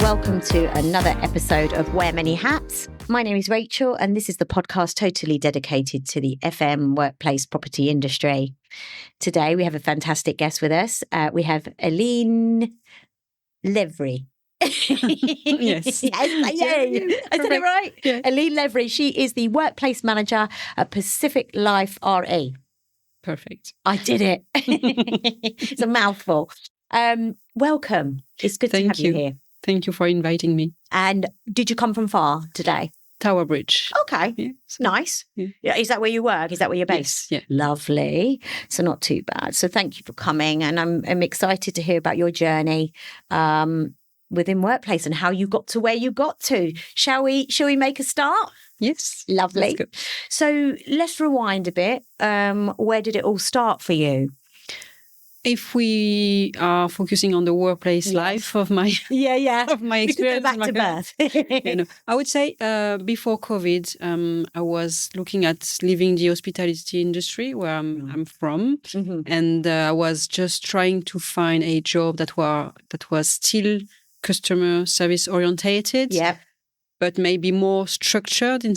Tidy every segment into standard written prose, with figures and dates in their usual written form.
welcome to another episode of Wear Many Hats. My name is Rachel, and this is the podcast totally dedicated to the FM workplace property industry. Today, we have a fantastic guest with us. We have Aline Levry. Yes. Yay. I said it right. Yeah. Aline Levry. She is the workplace manager at Pacific Life RE. Perfect. I did it. It's a mouthful. Welcome. It's good to have you here. Thank you for inviting me. And did you come from far today? Tower Bridge. Okay. Yeah, so, nice. Yeah. Is that where you work? Is that where you're based? Yes. Yeah. Lovely. So not too bad. So thank you for coming. And I'm excited to hear about your journey within workplace and how you got to where you got to. Shall we make a start? Yes. Lovely. So let's rewind a bit. Where did it all start for you? If we are focusing on the workplace life of my of my experience, back to birth. I would say before COVID, I was looking at leaving the hospitality industry where I'm from, and I was just trying to find a job that was still customer service orientated. Yeah. But maybe more structured in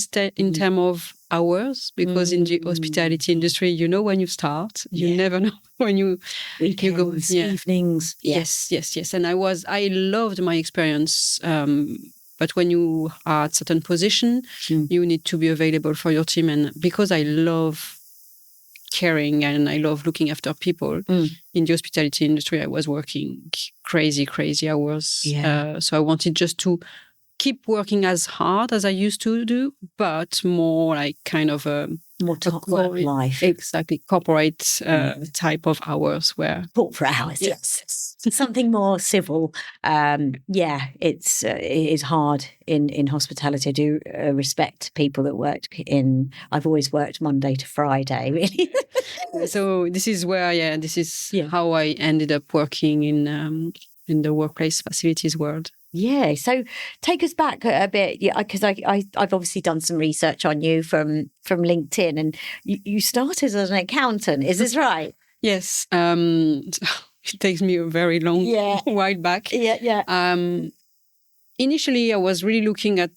terms of hours, because in the hospitality industry, you know when you start, you never know when you Weekends, go. Evenings. Yes. And I loved my experience. But when you are at certain position, you need to be available for your team. And because I love caring and I love looking after people in the hospitality industry, I was working crazy hours. Yeah. So I wanted just to keep working as hard as I used to do, but more like kind of a more work life. Exactly. Corporate type of hours where corporate hours. Yes. Something more civil. It is hard in hospitality. I do respect people that worked I've always worked Monday to Friday, really. So this is where, how I ended up working in the workplace facilities world. Yeah, so take us back a bit, because I've obviously done some research on you from LinkedIn, and you started as an accountant. Is this right? Yes. It takes me a very long while back. Yeah. Initially, I was really looking at,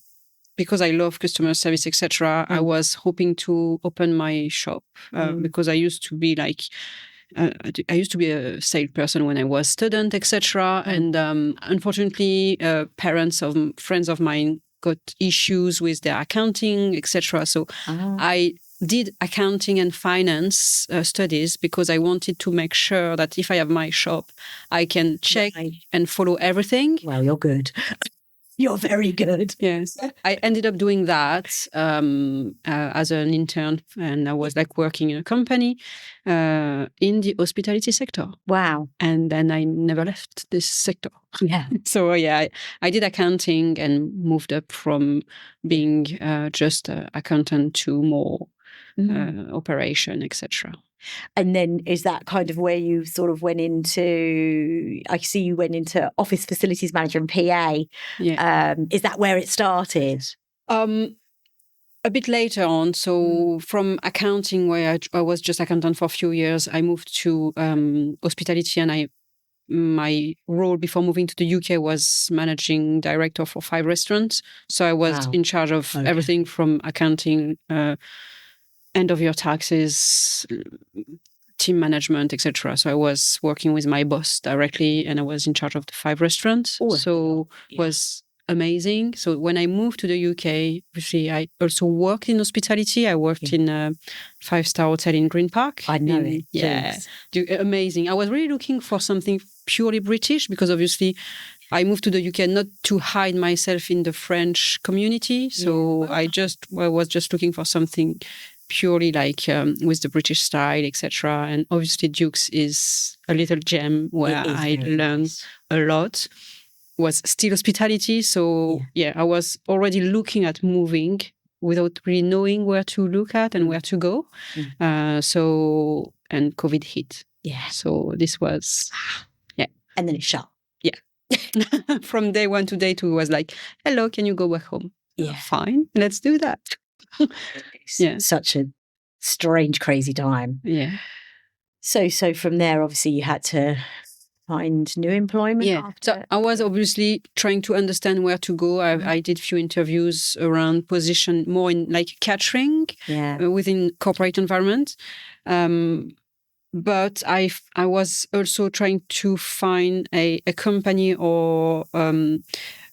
because I love customer service, etc. I was hoping to open my shop because I used to be like. I used to be a salesperson when I was a student, etc. And unfortunately, parents of friends of mine got issues with their accounting, etc. So I did accounting and finance studies because I wanted to make sure that if I have my shop, I can check and follow everything. Well, you're good. You're very good. Yes. I ended up doing that as an intern, and I was like working in a company in the hospitality sector. Wow. And then I never left this sector. Yeah. So I did accounting and moved up from being just an accountant to more operation, etc. And then is that kind of where you sort of went into, I see you went into office facilities manager and PA. Yeah. Is that where it started? A bit later on. So from accounting, where I was just accountant for a few years, I moved to hospitality, and my role before moving to the UK was managing director for 5 restaurants. So I was in charge of everything from accounting, end of year taxes, team management, etc. So I was working with my boss directly, and I was in charge of the 5 restaurants. So it was amazing. So when I moved to the UK, obviously I also worked in hospitality. I worked in a 5-star hotel in Green Park. I know it. Yeah, amazing. I was really looking for something purely British, because obviously I moved to the UK not to hide myself in the French community. So I was just looking for something purely like with the British style, etc. And obviously Dukes is a little gem where I learned a lot. Was still hospitality. So I was already looking at moving without really knowing where to look at and where to go. And COVID hit. Yeah. So this was, And then it shut. Yeah. From day 1 to day 2, it was like, hello, can you go back home? Yeah. Fine, let's do that. Such a strange, crazy time. Yeah. So from there, obviously, you had to find new employment? Yeah. So I was obviously trying to understand where to go. I did few interviews around position more in like catering within corporate environment. But I was also trying to find a company or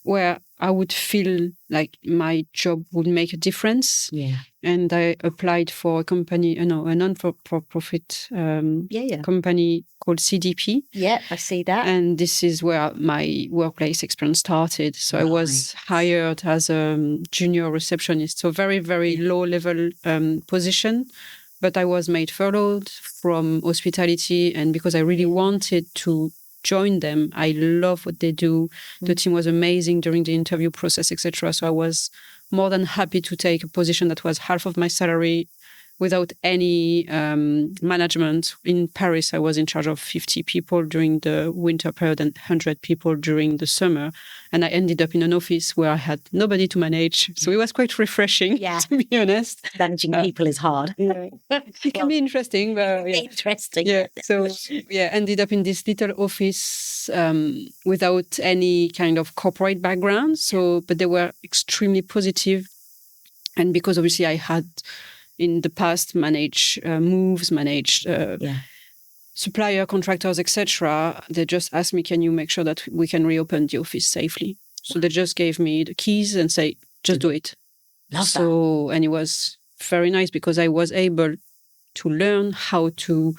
where I would feel like my job would make a difference. Yeah. And I applied for a company, a non-for-profit company called CDP. Yeah, I see that. And this is where my workplace experience started. So I was hired as a junior receptionist. So very, very low level position. But I was made furloughed from hospitality. And because I really wanted to join them, I love what they do. The team was amazing during the interview process, etc. So I was more than happy to take a position that was half of my salary without any management. In Paris, I was in charge of 50 people during the winter period and 100 people during the summer. And I ended up in an office where I had nobody to manage. So it was quite refreshing, to be honest. Managing people is hard. Yeah. It can be interesting. But Interesting. Yeah. So ended up in this little office without any kind of corporate background. But they were extremely positive. And because obviously I had in the past managed supplier, contractors, etc. They just asked me, can you make sure that we can reopen the office safely? So they just gave me the keys and say, just do it. Love that. And it was very nice because I was able to learn how to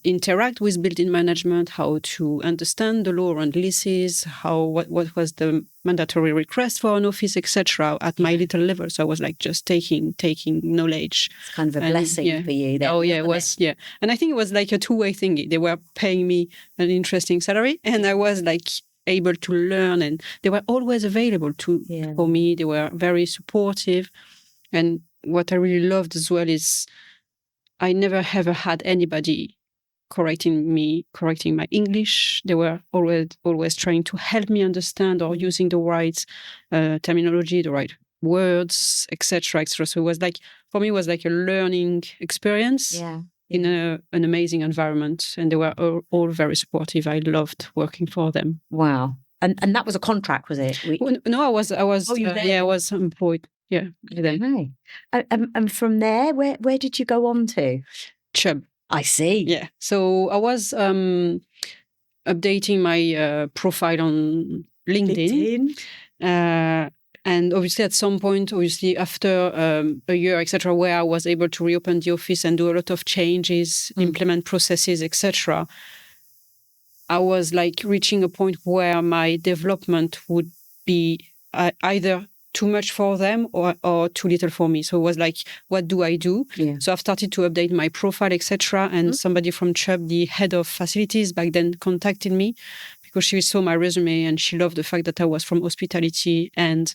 interact with building management, how to understand the law around leases, what was the mandatory request for an office, etc. at my little level. So I was like just taking knowledge. It's kind of a blessing for you. Then, it was. Yeah. And I think it was like a two-way thing. They were paying me an interesting salary and I was like able to learn and they were always available for me. They were very supportive. And what I really loved as well is I never ever had anybody correcting my English. They were always trying to help me understand or using the right terminology, the right words, etc., etc. So it was like, for me, it was like a learning experience in an amazing environment. And they were all very supportive. I loved working for them. Wow. And that was a contract, was it? No, I was. I was employed. Yeah. Okay. And from there, where did you go on to? Chubb. I see. Yeah. So I was updating my profile on LinkedIn. And obviously at some point, after a year, etc., where I was able to reopen the office and do a lot of changes, implement processes, etc., I was like reaching a point where my development would be either too much for them or too little for me. So it was like, what do I do? Yeah. So I've started to update my profile, etc. And somebody from Chubb, the head of facilities back then, contacted me because she saw my resume and she loved the fact that I was from hospitality and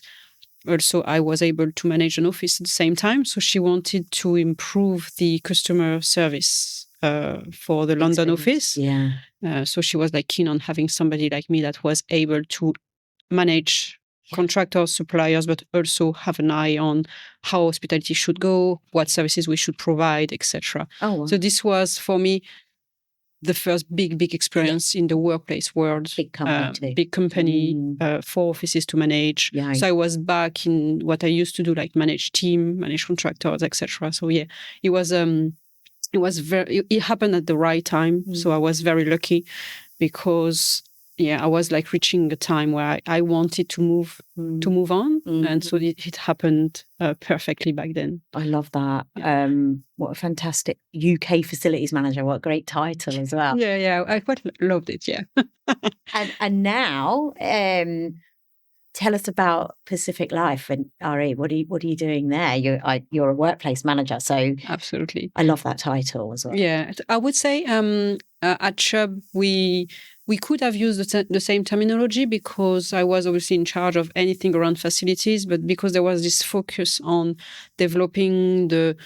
also I was able to manage an office at the same time. So she wanted to improve the customer service for the London office. Yeah. So she was like keen on having somebody like me that was able to manage contractors, suppliers, but also have an eye on how hospitality should go, what services we should provide, etc. Oh, wow. So this was for me the first big experience in the workplace world. Big company, big company, 4 offices to manage. Yeah. So I was back in what I used to do, like manage team, manage contractors, etc. So yeah, it was it happened at the right time. So I was very lucky because I was like reaching a time where I wanted to move on. And so it happened perfectly back then. I love that. Yeah. What a fantastic UK facilities manager. What a great title as well. Yeah. I quite loved it. Yeah. and now, tell us about Pacific Life and RE. What are you doing there? You're a workplace manager, so absolutely. I love that title as well. Yeah, I would say at Chubb we could have used the same terminology because I was obviously in charge of anything around facilities, but because there was this focus on developing the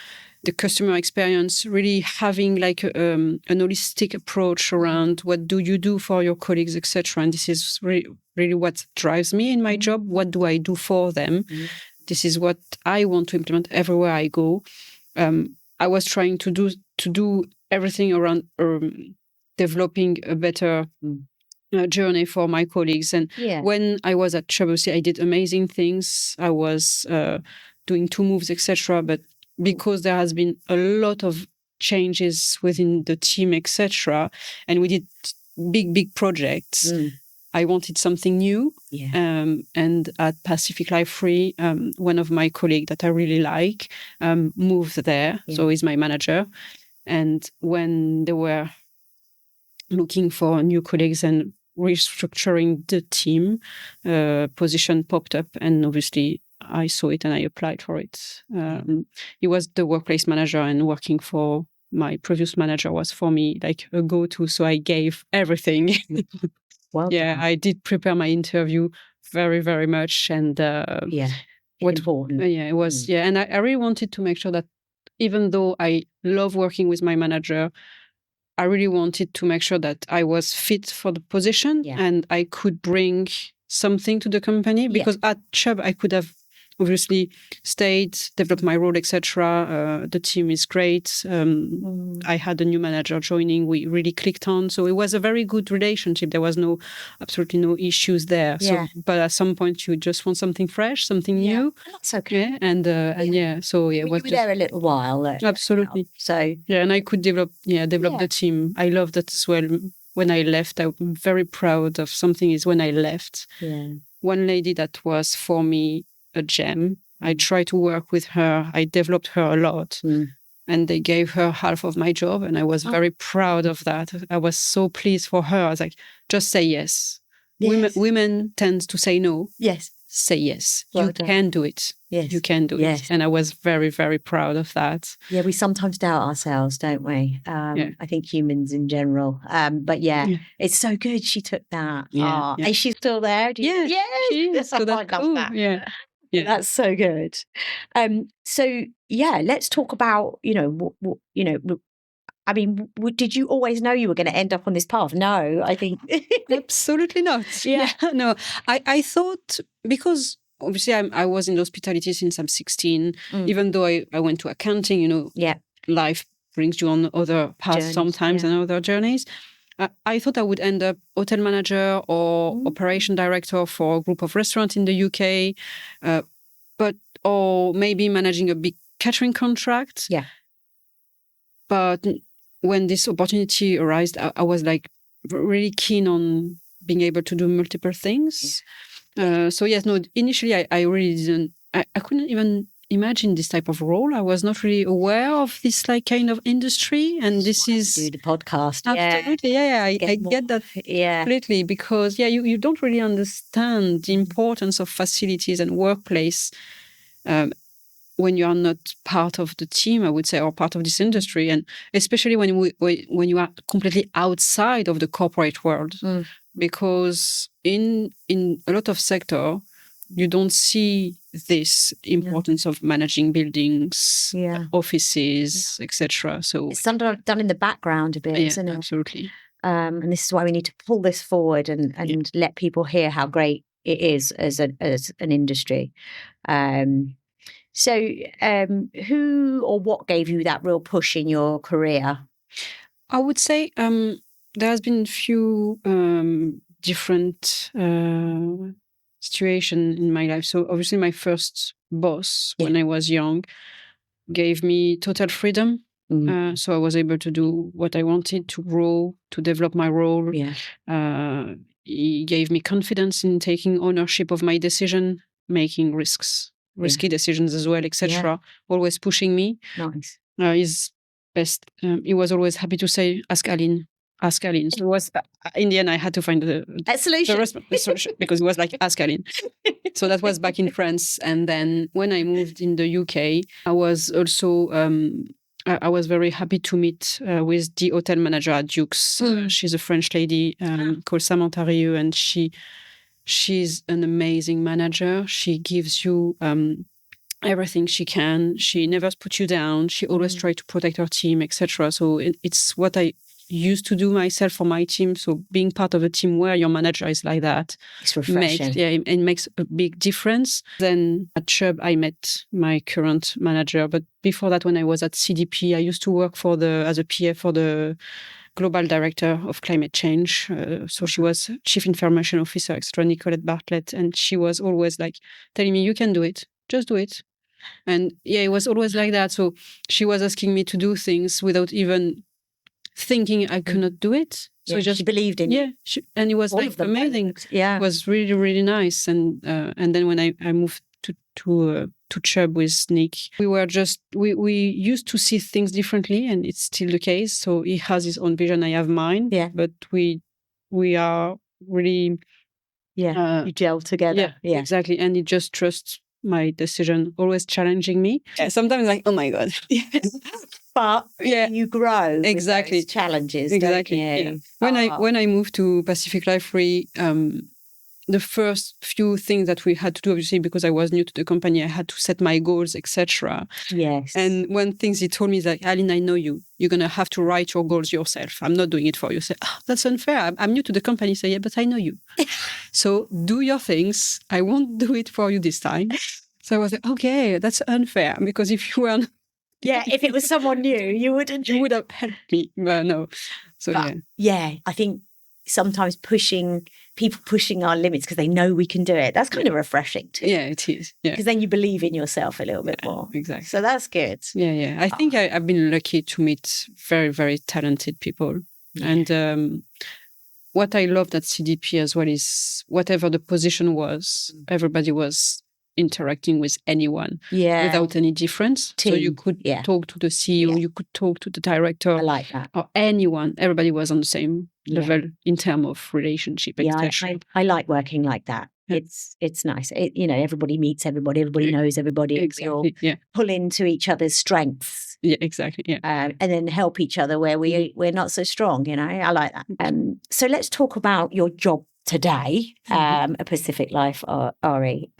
customer experience, really having like an holistic approach around what do you do for your colleagues, etc. And this is really what drives me in my job. What do I do for them? This is what I want to implement everywhere I go. I was trying to do everything around developing a better journey for my colleagues. And when I was at Chubb, I did amazing things. I was doing 2 moves, etc. But because there has been a lot of changes within the team, etc., and we did big projects, I wanted something new. And at Pacific Life Free, one of my colleagues that I really like moved there. So he's my manager. And when they were looking for new colleagues and restructuring the team, position popped up, and obviously I saw it and I applied for it. He was the workplace manager, and working for my previous manager was for me like a go-to. So I gave everything. I did prepare my interview very, very much. And important. It was. And I really wanted to make sure that even though I love working with my manager, I really wanted to make sure that I was fit for the position and I could bring something to the company. Because at Chubb, I could have obviously stayed, developed my role, etc. The team is great. I had a new manager joining. We really clicked on. So it was a very good relationship. There was absolutely no issues there. So, but at some point, you just want something fresh, something new. That's okay. So it was you were there a little while. Absolutely. So and I could develop the team. I love that as well. When I left, I'm very proud of something is when I left. One lady that was for me a gem. I tried to work with her. I developed her a lot. And they gave her half of my job. And I was very proud of that. I was so pleased for her. I was like, just say yes. Women tend to say no. Say yes. You can do it. You can do it. And I was very, very proud of that. We sometimes doubt ourselves, don't we? I think humans in general. But it's so good she took that. Is she still there? She is. So that's cool. That. That's so good. So let's talk about, I mean, did you always know you were going to end up on this path? No, I think. Absolutely not. No, I thought, because obviously I was in hospitality since I'm 16, even though I went to accounting, life brings you on other paths sometimes and other journeys. I thought I would end up hotel manager or operation director for a group of restaurants in the UK, or maybe managing a big catering contract. But when this opportunity arose, I was like really keen on being able to do multiple things. Initially I really didn't. I couldn't even imagine this type of role. I was not really aware of this like kind of industry, and this is do the podcast. Absolutely, I get that completely, because you don't really understand the importance of facilities and workplace when you are not part of the team, I would say, or part of this industry, and especially when you are completely outside of the corporate world, because in a lot of sector, you don't see this importance of managing buildings, offices, etc. So it's sometimes done in the background a bit, isn't it? Absolutely. And this is why we need to pull this forward and let people hear how great it is as an industry. So who or what gave you that real push in your career? I would say there has been a few different situations in my life. So obviously my first boss when I was young gave me total freedom. So I was able to do what I wanted, to grow, to develop my role. He gave me confidence in taking ownership of my decision, making risky decisions as well, etc. Always pushing me. Nice. His best. He was always happy to say, "Ask Aline." So it was in the end I had to find the solution because it was like, "Ask Aline." So that was back in France, and then when I moved in the UK, I was also. I was very happy to meet with the hotel manager at Duke's. She's a French lady called Samantha Rieu, and she's an amazing manager. She gives you everything she can. She never puts you down. She always tries to protect her team, etc. So it's what I used to do myself for my team. So being part of a team where your manager is like that, it's refreshing. It makes a big difference. Then at Chubb, I met my current manager. But before that, when I was at CDP, I used to work as a PA for the global director of climate change. So she was chief information officer, etc., Nicolette Bartlett. And she was always like telling me, you can do it, just do it. And yeah, it was always like that. So she was asking me to do things without even thinking I could not do it. So she believed in you. And it was All like of them amazing. believed. Yeah, it was really, really nice. And then when I moved to Chubb with Nick, we used to see things differently, and it's still the case. So he has his own vision, I have mine. Yeah, but we are really you gel together. Yeah, exactly. And he just trusts my decision, always challenging me. Yeah, sometimes like, oh my god. But you grow exactly with those challenges. Exactly. Don't you? Yeah. When I moved to Pacific Life Re, the first few things that we had to do, obviously, because I was new to the company, I had to set my goals, etc. Yes. And one thing he told me is like, Aline, I know you. You're going to have to write your goals yourself. I'm not doing it for you. Say, that's unfair. I'm new to the company. Say, yeah, but I know you. So do your things. I won't do it for you this time. So I was like, okay, that's unfair. Because if you were... if it was someone new, you would have helped me. But no. So I think sometimes people pushing our limits because they know we can do it. That's kind of refreshing too. Yeah, it is. Yeah, because then you believe in yourself a little bit more. Exactly. So that's good. Yeah. I think I've been lucky to meet very, very talented people. Yeah. And what I loved at CDP as well is whatever the position was, everybody was interacting with anyone without any difference. Team. So you could talk to the CEO, you could talk to the director. I like that. Or anyone. Everybody was on the same level in terms of relationship, etc. I like working like that. Yeah. It's nice. Everybody meets everybody. Everybody knows everybody. Exactly. We all pull into each other's strengths. Yeah, exactly. Yeah, and then help each other where we're not so strong. I like that. So let's talk about your job today, at Pacific Life RE.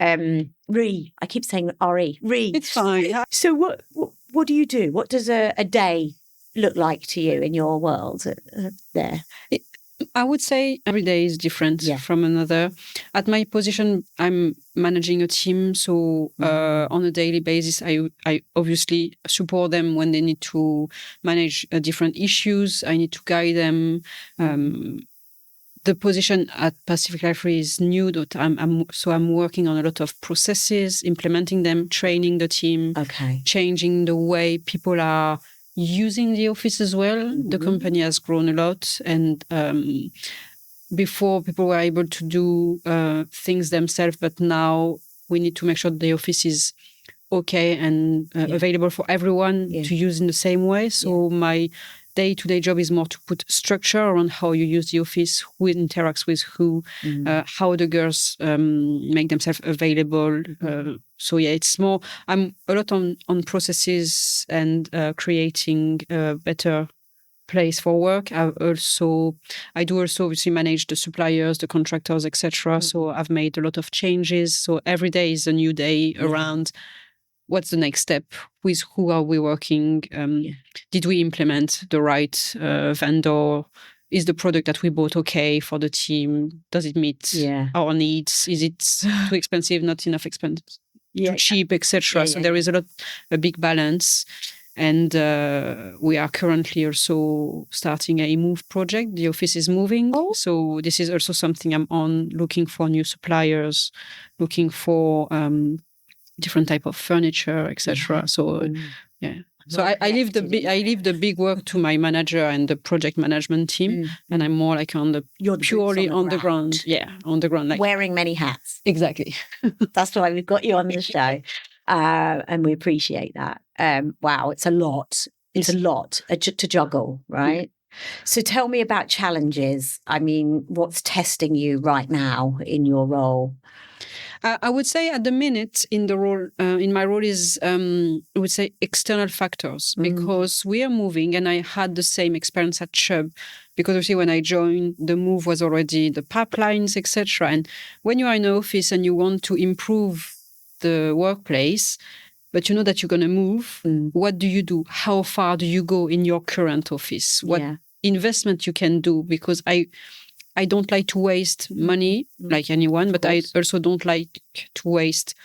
Re, I keep saying RE. Re. It's fine. So what do you do? What does a day look like to you in your world there? I would say every day is different from another. At my position, I'm managing a team. So on a daily basis, I obviously support them when they need to manage different issues. I need to guide them. The position at Pacific Life Re is new. That I'm working on a lot of processes, implementing them, training the team, changing the way people are using the office as well. Mm-hmm. The company has grown a lot, and before people were able to do things themselves, but now we need to make sure the office is okay and available for everyone to use in the same way. So my day-to-day job is more to put structure around how you use the office, who interacts with who, how the girls make themselves available. So it's more, I'm a lot on processes and creating a better place for work. I do also obviously manage the suppliers, the contractors, etc. So I've made a lot of changes. So every day is a new day around what's the next step, with who are we working, did we implement the right vendor, is the product that we bought okay for the team, does it meet our needs, is it too expensive, not enough expensive, too cheap, etc. So there is a big balance. And we are currently also starting a move project. The office is moving. So this is also something I'm on, looking for new suppliers, looking for different type of furniture, etc. So so I leave the big work to my manager and the project management team, and I'm more like purely on the ground. Yeah, on the ground, like wearing many hats. Exactly. That's why we've got you on the show, and we appreciate that. Wow, it's a lot. It's a lot to juggle, right? So tell me about challenges. I mean, what's testing you right now in your role? I would say at the minute in the role, in my role is, I would say external factors, because we are moving, and I had the same experience at Chubb, because obviously when I joined, the move was already the pipelines, etc. And when you are in an office and you want to improve the workplace, but you know that you're going to move, what do you do? How far do you go in your current office? What investment you can do? Because I don't like to waste money like anyone, but I also don't like to waste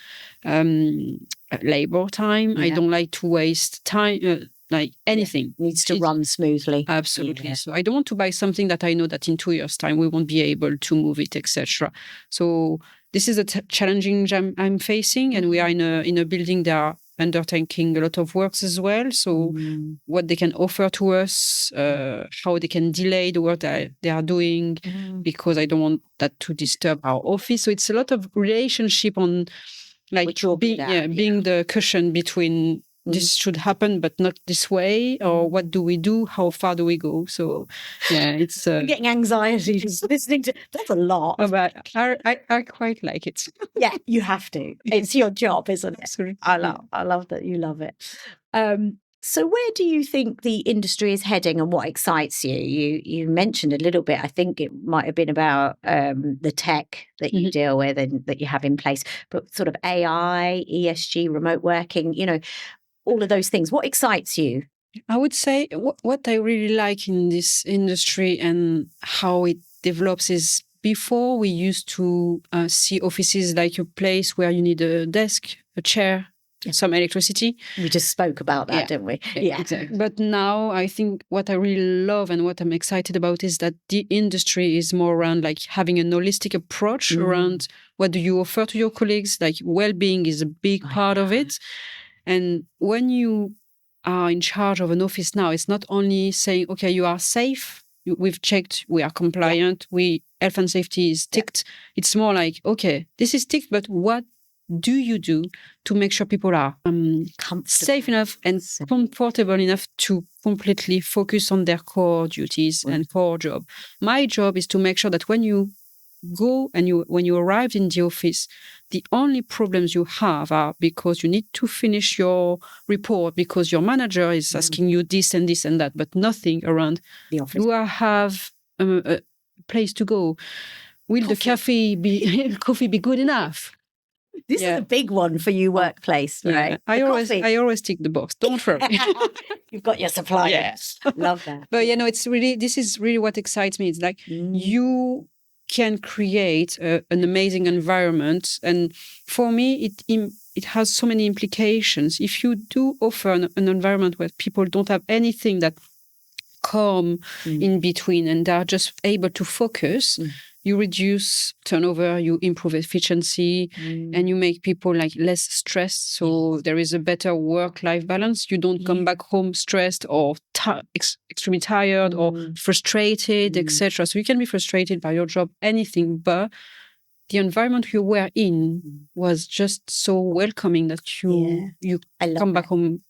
labor time. I don't like to waste time, like anything. Needs to run smoothly. Absolutely. Yeah. So I don't want to buy something that I know that in 2 years' time we won't be able to move it, etc. So this is a challenging I'm facing, and we are in a building that are undertaking a lot of works as well. So what they can offer to us, how they can delay the work that they are doing, because I don't want that to disturb our office. So it's a lot of relationship on like being the cushion between this should happen, but not this way, or what do we do? How far do we go? So, yeah, it's I'm getting anxiety just listening to. That's a lot. But I quite like it. Yeah, you have to. It's your job, isn't it? Absolutely. I love that you love it. So where do you think the industry is heading, and what excites you? You mentioned a little bit. I think it might have been about the tech that you deal with and that you have in place, but sort of AI, ESG, remote working, all of those things. What excites you? I would say what I really like in this industry and how it develops is, before we used to see offices like a place where you need a desk, a chair, some electricity. We just spoke about that, didn't we? Yeah, exactly. But now I think what I really love and what I'm excited about is that the industry is more around like having a holistic approach around what do you offer to your colleagues. Like well-being is a big part of it. And when you are in charge of an office now, it's not only saying, okay, you are safe, we've checked, we are compliant, health and safety is ticked. It's more like, okay, this is ticked, but what do you do to make sure people are safe enough and comfortable enough to completely focus on their core duties and core job? My job is to make sure that when you go and when you arrive in the office, the only problems you have are because you need to finish your report because your manager is asking you this and this and that, but nothing around the office. You have a place to go. Will the coffee be good enough? This is a big one for you, workplace, right? I always tick the box. Don't worry. You've got your supplier. Yes. Love that. But this is really what excites me. It's like you can create an amazing environment, and for me, it has so many implications. If you do offer an environment where people don't have anything that come in between and they are just able to focus, you reduce turnover, you improve efficiency, and you make people like less stressed. So there is a better work-life balance. You don't come back home stressed or extremely tired or frustrated, etc. So you can be frustrated by your job, anything, but the environment you were in was just so welcoming that you come back home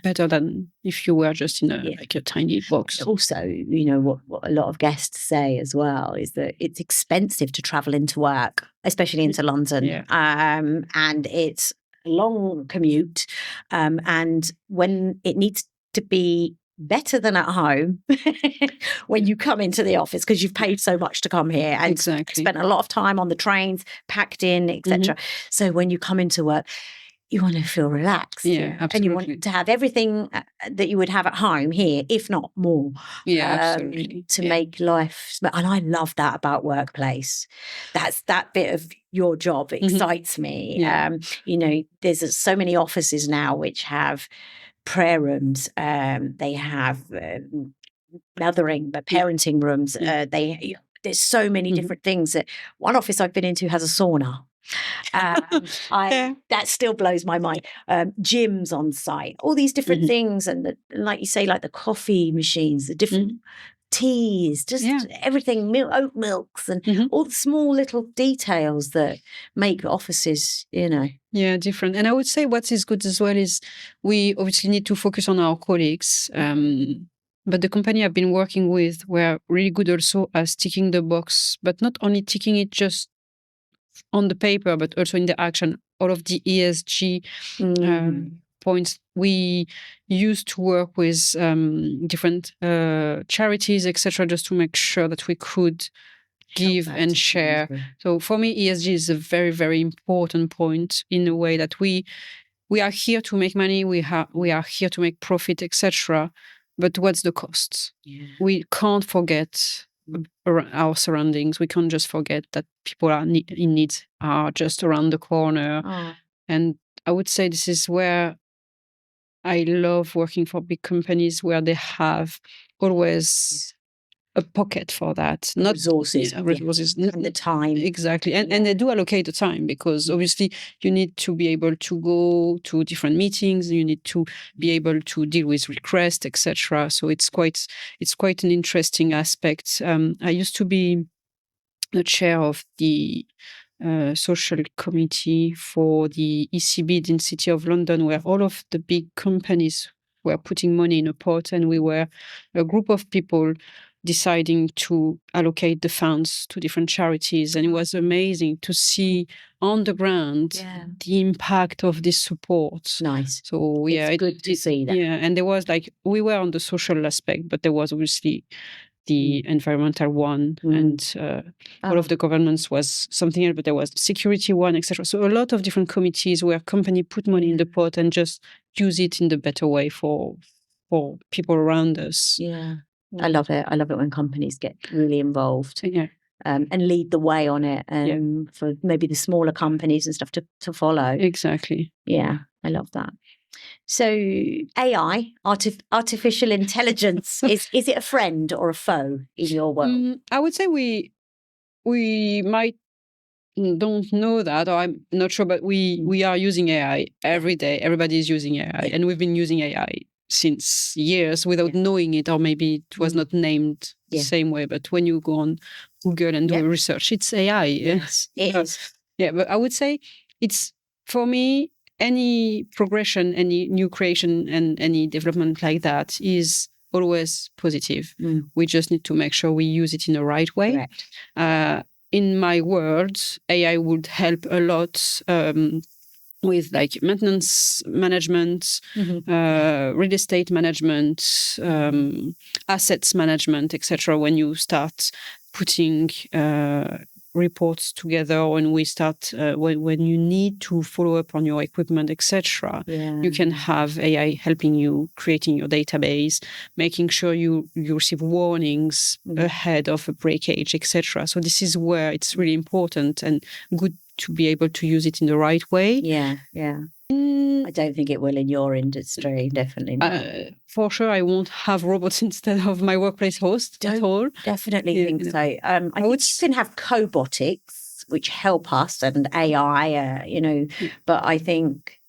better than if you were just in a tiny box. Also, what a lot of guests say as well is that it's expensive to travel into work, especially into London. And it's a long commute. And when it needs to be better than at home when you come into the office, because you've paid so much to come here and spent a lot of time on the trains, packed in, etc. So when you come into work, you want to feel relaxed. Yeah, absolutely. And you want to have everything that you would have at home here, if not more. Yeah, absolutely. To make life. And I love that about workplace. That's that bit of your job excites me. Yeah. There's so many offices now which have prayer rooms. They have mothering, parenting rooms. There's so many different things. One office I've been into has a sauna. That still blows my mind. Gyms on site, all these different things, and like you say, like the coffee machines, the different teas, just everything, oat milks, and all the small little details that make offices, different. And I would say what is good as well is we obviously need to focus on our colleagues. But the company I've been working with were really good also as ticking the box, but not only ticking it just on the paper, but also in the action. All of the ESG points. We used to work with different charities, etc., just to make sure that we could give and share. So for me, ESG is a very, very important point in a way that we are here to make money. We are here to make profit, etc. But what's the cost? We can't forget our surroundings. We can't just forget that people are in need are just around the corner. And I would say this is where I love working for big companies where they have always a pocket for that, not resources, resources, and the time. Exactly, and they do allocate the time, because obviously you need to be able to go to different meetings, you need to be able to deal with requests, etc. So it's quite an interesting aspect. I used to be the chair of the social committee for the ECB in the City of London, where all of the big companies were putting money in a pot, and we were a group of people deciding to allocate the funds to different charities. And it was amazing to see on the ground the impact of this support. Nice. So yeah, it's good to see that. Yeah, and there was we were on the social aspect, but there was obviously the environmental one, and all of the governance was something else, but there was security one, etc. So a lot of different committees where company put money in the pot and just use it in the better way for people around us. Yeah. I love it. I love it when companies get really involved. Yeah. And lead the way on it, for maybe the smaller companies and stuff to follow. Exactly. Yeah, I love that. So AI, artificial intelligence, is it a friend or a foe in your world? I would say we might don't know that, or I'm not sure, but we are using AI every day. Everybody is using AI, and we've been using AI since years without knowing it, or maybe it was not named the same way. But when you go on Google and do research, it's AI. Yes, it is. Yeah, but I would say it's, for me, any progression, any new creation, and any development like that is always positive. We just need to make sure we use it in the right way. In my world, AI would help a lot with like maintenance management, real estate management, assets management, etc. When you start putting reports together, when we start when you need to follow up on your equipment, etc. You can have AI helping you, creating your database, making sure you receive warnings ahead of a breakage, etc. So this is where it's really important and good to be able to use it in the right way. I don't think it will in your industry, definitely not. For sure, I won't have robots instead of my workplace host at all. Definitely think so. I think you can have cobotics, which help us, and AI, but I think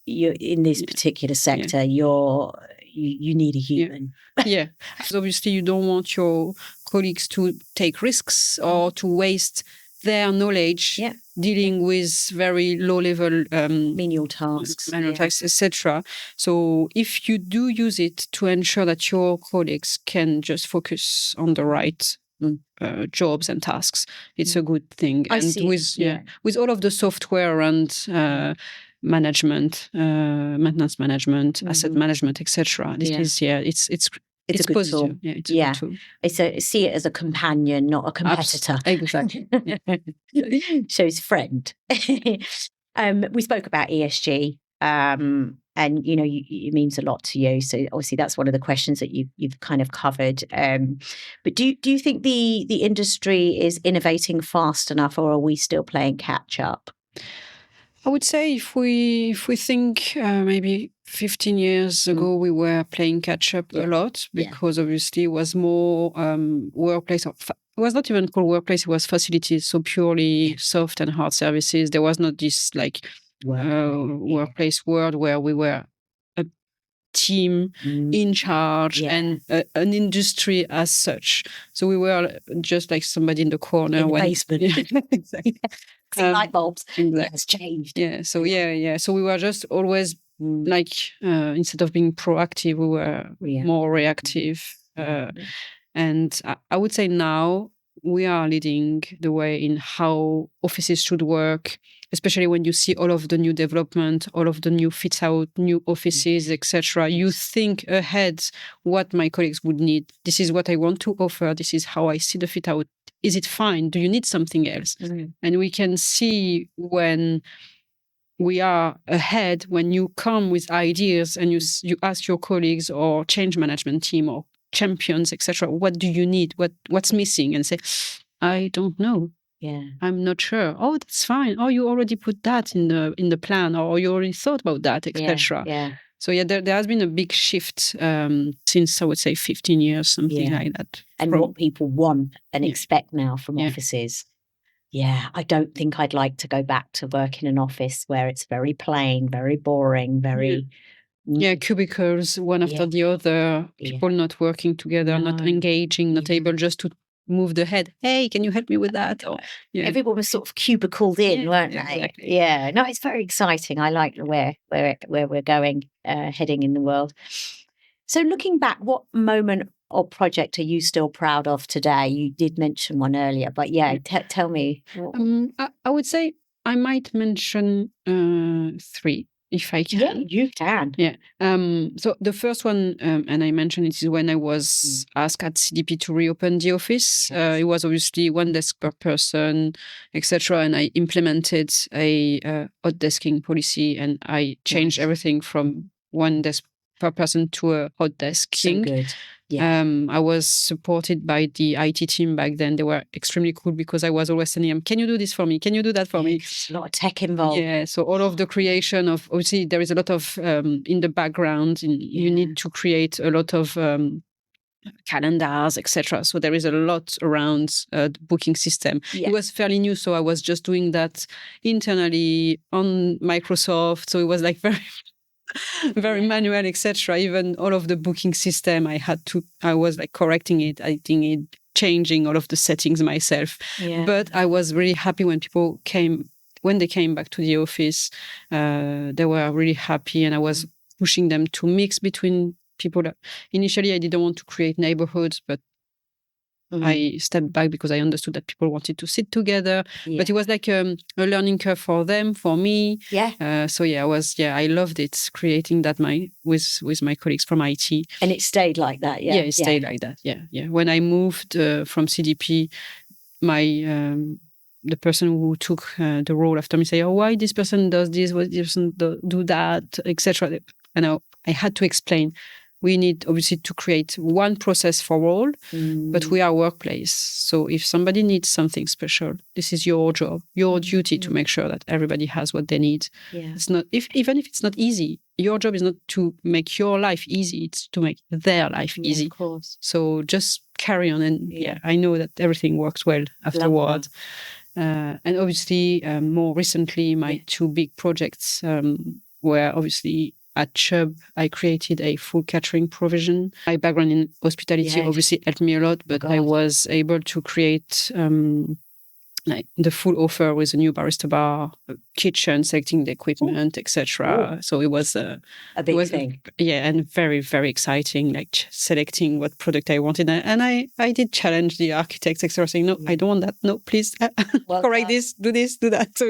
you in this particular sector, you need a human. Yeah, because obviously you don't want your colleagues to take risks or to waste their knowledge dealing with very low-level menial tasks, etc. So if you do use it to ensure that your colleagues can just focus on the right jobs and tasks, it's a good thing. With all of the software and management, maintenance management, asset management, etc. This is it's a good positive tool. Yeah, it's a good tool. See it as a companion, not a competitor. Exactly. Shows friend. We spoke about ESG, and it means a lot to you. So obviously that's one of the questions that you've kind of covered. But do you think the industry is innovating fast enough, or are we still playing catch up? I would say if we think maybe 15 years ago, we were playing catch up a lot, because obviously it was more workplace. It was not even called workplace, it was facilities, so purely soft and hard services. There was not this workplace world where we were a team in charge and an industry as such. So we were just like somebody in the corner. In the basement. Exactly. Light bulbs. Exactly. It's changed. Yeah. So So we were just always instead of being proactive, we were more reactive. And I would say now we are leading the way in how offices should work, especially when you see all of the new development, all of the new fit out, new offices, etc. You think ahead what my colleagues would need. This is what I want to offer. This is how I see the fit out. Is it fine? Do you need something else? And we can see when we are ahead, when you come with ideas and you ask your colleagues or change management team or champions, etc., what do you need? What's missing? And say, I don't know. Yeah, I'm not sure. Oh, that's fine. Oh, you already put that in the plan, or you already thought about that, etc. Yeah. So there has been a big shift since, I would say, 15 years, something like that. And what people want and expect now from offices. Yeah, I don't think I'd like to go back to work in an office where it's very plain, very boring, very... cubicles, one after the other, people not working together, not engaging, not able just to move the head. Hey, can you help me with that? Or, everyone was sort of cubicled in, weren't they? Exactly. Yeah, no, it's very exciting. I like where we're going, heading in the world. So looking back, what moment or project are you still proud of today? You did mention one earlier, but tell me. I would say I might mention 3. If I can. Yeah, you can. Yeah. So the first one, and I mentioned it, is when I was asked at CDP to reopen the office. It was obviously one desk per person, etc. And I implemented a hot desking policy, and I changed everything from one desk per person to a hot desk thing. So good. Yeah. I was supported by the IT team back then. They were extremely cool because I was always telling them, can you do this for me? Can you do that for me? A lot of tech involved. Yeah. So all of the creation of, obviously there is a lot of, in the background, you need to create a lot of calendars, etc. So there is a lot around the booking system. It was fairly new, so I was just doing that internally on Microsoft. So it was like very manual, etc. Even all of the booking system, I was like correcting it, editing it, changing all of the settings myself. But I was really happy when they came back to the office. They were really happy, and I was pushing them to mix between people. Initially, I didn't want to create neighborhoods, but I stepped back because I understood that people wanted to sit together. But it was like a learning curve for them, for me. I loved it, creating that with my colleagues from IT. And it stayed like that, yeah? Yeah, it stayed like that, yeah. When I moved from CDP, the person who took the role after me say, oh, why this person does this, why this person do that, etc. And I had to explain, we need obviously to create one process for all, but we are a workplace. So if somebody needs something special, this is your job, your duty to make sure that everybody has what they need. It's not, even if it's not easy, your job is not to make your life easy, it's to make their life easy. Of course. So just carry on. And I know that everything works well afterwards. And obviously, more recently, my 2 big projects were obviously at Chubb, I created a full catering provision. My background in hospitality obviously helped me a lot, but I was able to create like the full offer with a new barista bar, kitchen, selecting the equipment, etc. So it was a big thing. And very, very exciting, like selecting what product I wanted. And I did challenge the architects, etc., saying, no, I don't want that. No, please correct this, do that. So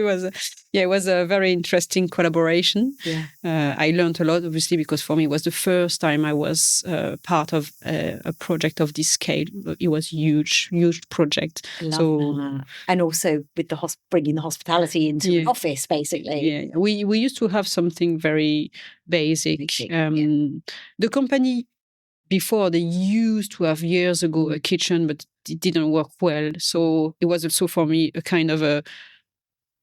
it was a very interesting collaboration. I learned a lot, obviously, because for me, it was the first time I was part of a project of this scale. It was huge project. And also with bringing the hospitality into an office, basically. Yeah, we used to have something very basic. The company before, they used to have years ago a kitchen, but it didn't work well. So it was also for me a kind of a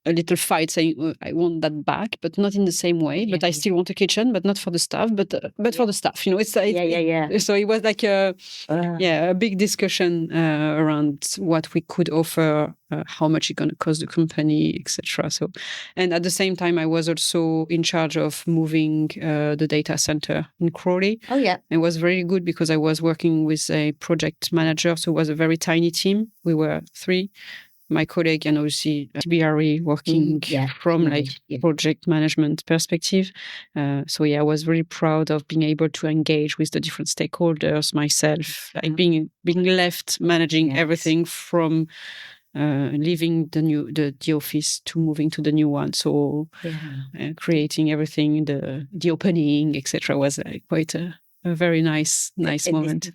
little fight, saying I want that back, but not in the same way. But I still want a kitchen, but not for the staff, but for the staff. It's like So it was like a big discussion around what we could offer, how much it's going to cost the company, etc. So, and at the same time, I was also in charge of moving the data center in Crawley. Oh yeah, it was very good because I was working with a project manager, so it was a very tiny team. We were 3. My colleague and obviously TBRE working from project management perspective. I was really proud of being able to engage with the different stakeholders myself, like being left managing everything from leaving the office to moving to the new one. So creating everything, the opening, etc., was quite a very nice moment.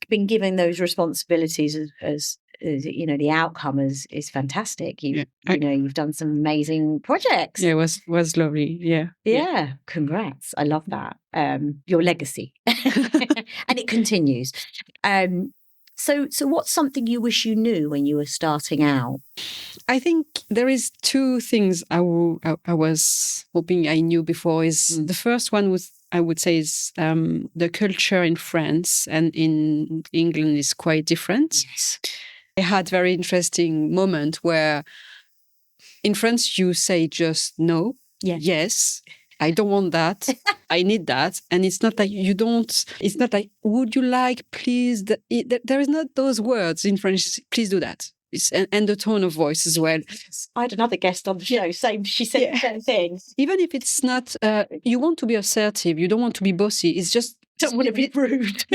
Been given those responsibilities as the outcome is fantastic. You've done some amazing projects. Yeah, it was lovely. Yeah. Congrats. I love that. Your legacy. And it continues. So what's something you wish you knew when you were starting out? I think there is 2 things I was hoping I knew before. The first one was, I would say is the culture in France and in England is quite different. Yes. I had very interesting moment where in France you say just no, yes, I don't want that, I need that, and it's not like you don't. It's not like would you like, please. There is not those words in French. Please do that. And the tone of voice as well. I had another guest on the show. Same. She said the same thing. Even if it's not, you want to be assertive. You don't want to be bossy. It's just don't want to be rude.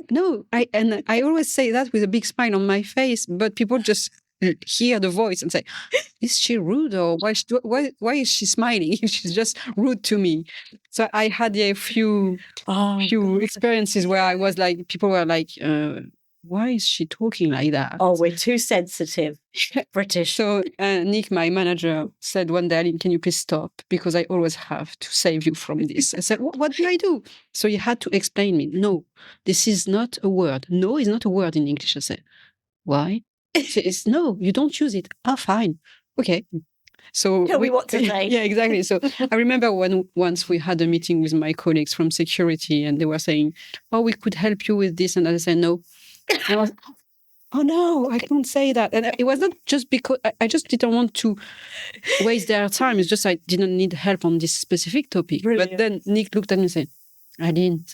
No. I always say that with a big smile on my face, but people just hear the voice and say, "Is she rude, or why is she smiling? She's just rude to me." So I had a few experiences where I was like, people were like, why is she talking like that? Oh, we're too sensitive. British. So Nick, my manager, said one day, "Aline, can you please stop? Because I always have to save you from this." I said, what do I do? So he had to explain me. No, this is not a word. No is not a word in English. I said, why? It's no, you don't use it. Ah, fine. Okay. So tell me what to say. Yeah, exactly. So I remember once we had a meeting with my colleagues from security and they were saying, "Oh, we could help you with this." And I said, "No." And I was, "Oh no, I can't say that." And it was not just because I just didn't want to waste their time. It's just I didn't need help on this specific topic. Brilliant. But then Nick looked at me and said, "Aline,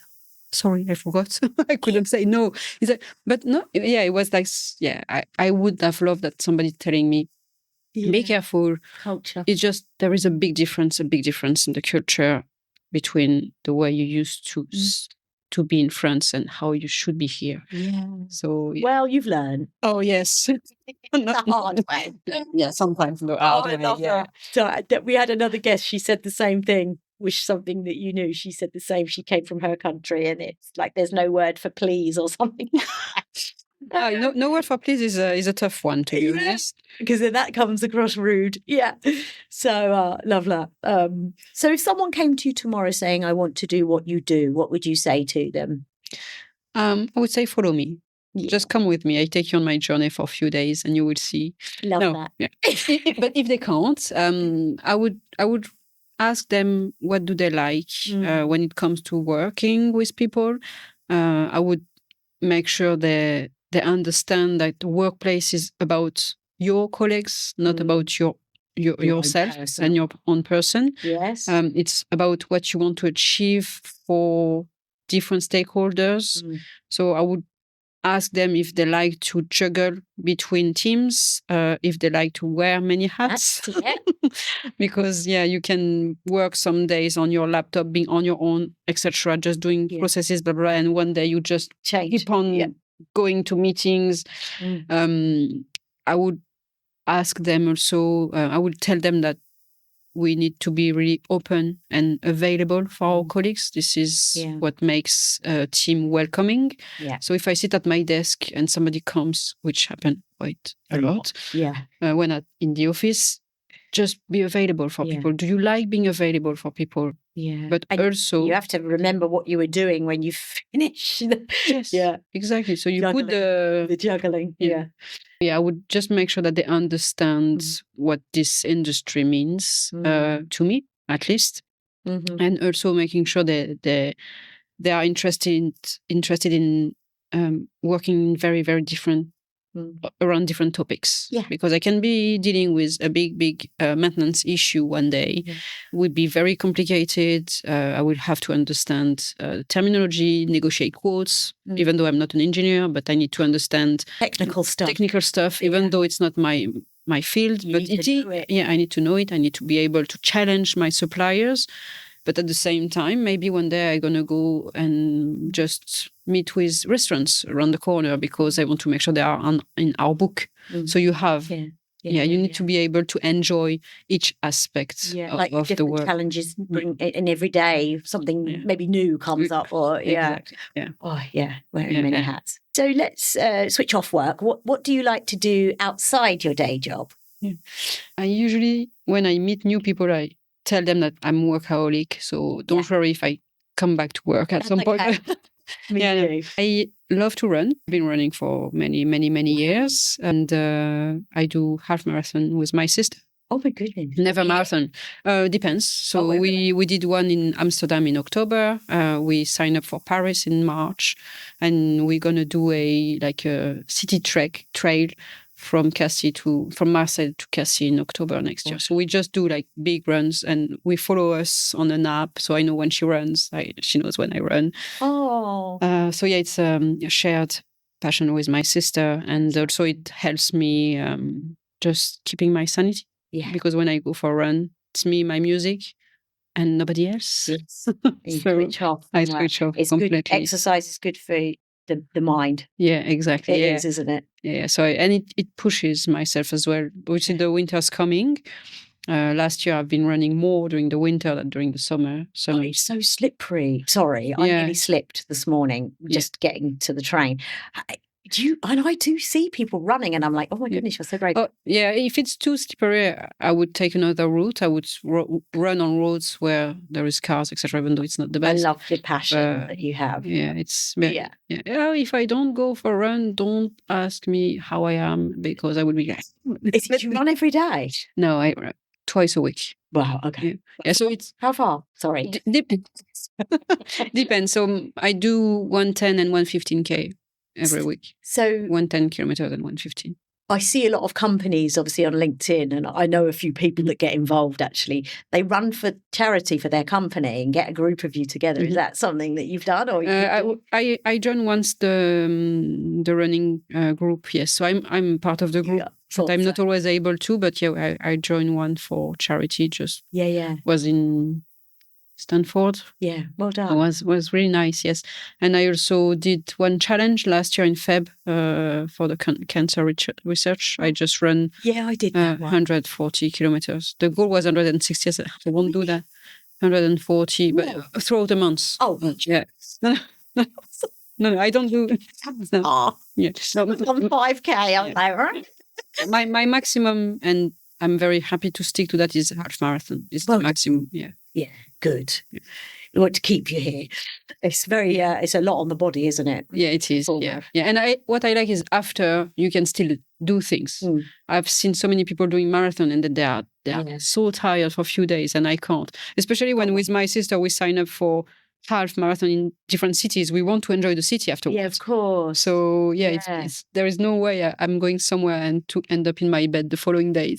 sorry, I forgot. I couldn't say no." He said, "But no, yeah, it was like, yeah, I would have loved that somebody telling me, be careful." Culture. It's just, there is a big difference in the culture between the way you used to be in France and how you should be here. Yeah. So, well, you've learned. Oh, yes. The hard way. Yeah, sometimes the hard way. Yeah. So we had another guest. She said the same thing. Wish something that you knew. She said the same. She came from her country, and it's like there's no word for please or something. No word for please is a tough one, to be honest. Because then that comes across rude. Yeah. So love that. So if someone came to you tomorrow saying, "I want to do what you do," what would you say to them? I would say follow me. Yeah. Just come with me. I take you on my journey for a few days, and you will see. Love that. Yeah. But if they can't, I would ask them what do they like when it comes to working with people. I would make sure they understand that the workplace is about your colleagues, not about yourself and your own person. Yes. It's about what you want to achieve for different stakeholders. So I would ask them if they like to juggle between teams, if they like to wear many hats. Because you can work some days on your laptop, being on your own, etc., just doing processes, blah, blah, and one day you just keep on going to meetings. I would ask them also, I would tell them that we need to be really open and available for our colleagues. This is what makes a team welcoming. Yeah. So if I sit at my desk and somebody comes, which happen quite a lot, when I'm in the office, just be available for people. Do you like being available for people? Yeah. But and also, you have to remember what you were doing when you finish. Yes. Yeah. Exactly. So you juggling, put the juggling. Yeah. I would just make sure that they understand what this industry means to me, at least, and also making sure that they are interested in working very, very different around different topics. Yeah. Because I can be dealing with a big maintenance issue one day. It would be very complicated. I would have to understand terminology, negotiate quotes, even though I'm not an engineer, but I need to understand technical stuff, even though it's not my field. I need to know it. I need to be able to challenge my suppliers. But at the same time, maybe one day I'm going to go and just meet with restaurants around the corner because I want to make sure they are in our book. So you have, you need to be able to enjoy each aspect of the work. Challenges bring, and every day something maybe new comes up or, Exactly. Wearing many hats. So let's switch off work. What do you like to do outside your day job? I usually, when I meet new people, I tell them that I'm workaholic, so don't worry if I come back to work at some point. I love to run. I've been running for many years, and I do half marathon with my sister. Oh my goodness. Never marathon. Depends. So we did one in Amsterdam in October. We signed up for Paris in March, and we're gonna do a city trail from Marseille to Cassis in October next year. So we just do like big runs, and we follow us on an app. So I know when she runs. She knows when I run. Oh. So yeah, it's a shared passion with my sister, and also it helps me just keeping my sanity. Yeah. Because when I go for a run, it's me, my music, and nobody else. Yes. You So switch off. I switch off it's completely. Good. Exercise is good for the mind. Yeah, exactly. It is, isn't it? Yeah. So it pushes myself as well. Which the winter's coming. Last year I've been running more during the winter than during the summer. So it's so slippery. Sorry, I nearly slipped this morning just getting to the train. I do see people running, and I'm like, oh my goodness, you're so brave. Oh, yeah, if it's too slippery, I would take another route. I would run on roads where there is cars, etc. Even though it's not the best. I love the passion that you have. Yeah, it's if I don't go for a run, don't ask me how I am, because I would be like. Do you run every day? No, I run twice a week. Wow. Okay. Yeah. So it's how far? Sorry. Depends. So I do 110 and 115K. Every week. So 110 kilometers and 115. I see a lot of companies, obviously, on LinkedIn, and I know a few people that get involved, actually. They run for charity for their company and get a group of you together. Is that something that you've done? Or I joined once the running group, yes. So I'm part of the group. But I'm not always able to, but yeah, I joined one for charity. Just was in Stanford. Yeah, well done. It was really nice, yes. And I also did one challenge last year in Feb for the cancer research. I just ran I did that 140 kilometers. The goal was 160. I won't do that. 140, but throughout the months. Oh, yeah. No, I don't do. No. Yeah. No, on 5K, I'm like, right? My maximum, and I'm very happy to stick to that, is half marathon. It's the maximum. Yeah. Yeah, good. Yeah. We want to keep you here. It's very, it's a lot on the body, isn't it? Yeah, it is. Yeah. And what I like is after you can still do things. I've seen so many people doing marathon, and they are so tired for a few days, and I can't. Especially when with my sister we sign up for half marathon in different cities. We want to enjoy the city afterwards. Yeah, of course. So it's there is no way I'm going somewhere and to end up in my bed the following day.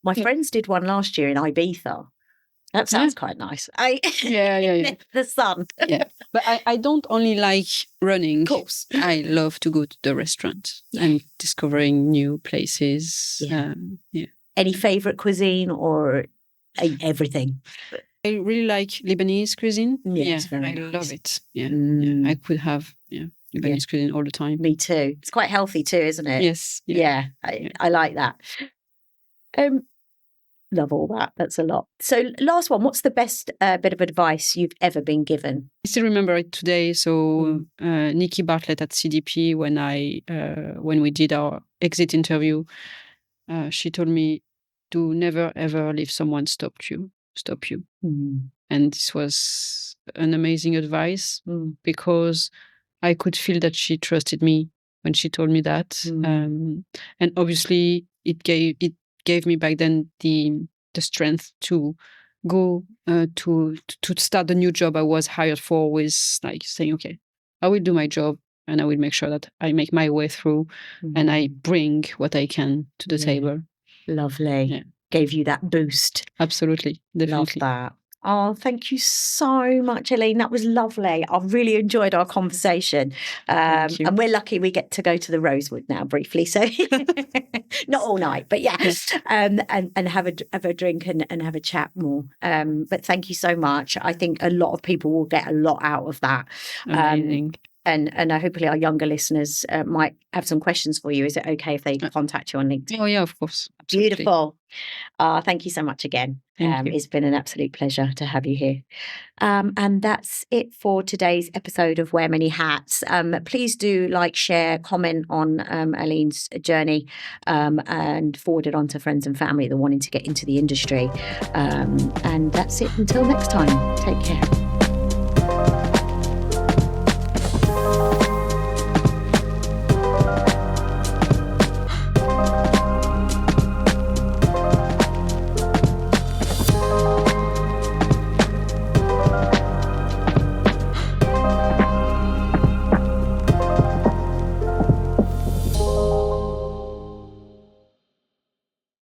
My friends did one last year in Ibiza. That sounds quite nice. The sun. Yeah. But I don't only like running. Of course. I love to go to the restaurant and discovering new places. Any favourite cuisine or everything? I really like Lebanese cuisine. It's very I nice. love it. Yeah. I could have Lebanese cuisine all the time. Me too. It's quite healthy too, isn't it? Yes. I like that. Love all that. That's a lot. So last one, what's the best bit of advice you've ever been given? I still remember it today. So Nikki Bartlett at CDP, when we did our exit interview, she told me to never, ever leave someone stop you. And this was an amazing advice because I could feel that she trusted me when she told me that. And obviously it gave me back then the strength to go to start the new job I was hired for, with like saying, okay, I will do my job and I will make sure that I make my way through and I bring what I can to the table. Lovely. Yeah. Gave you that boost. Absolutely. Definitely. Love that. Oh, thank you so much, Aline. That was lovely. I've really enjoyed our conversation. And we're lucky we get to go to the Rosewood now briefly. So not all night, but and have a drink and have a chat more. But thank you so much. I think a lot of people will get a lot out of that. Amazing. And hopefully our younger listeners might have some questions for you. Is it okay if they contact you on LinkedIn? Oh, yeah, of course. Absolutely. Beautiful. Thank you so much again. It's been an absolute pleasure to have you here. And that's it for today's episode of Wear Many Hats. Please do like, share, comment on Aline's journey and forward it on to friends and family that are wanting to get into the industry. And that's it until next time. Take care.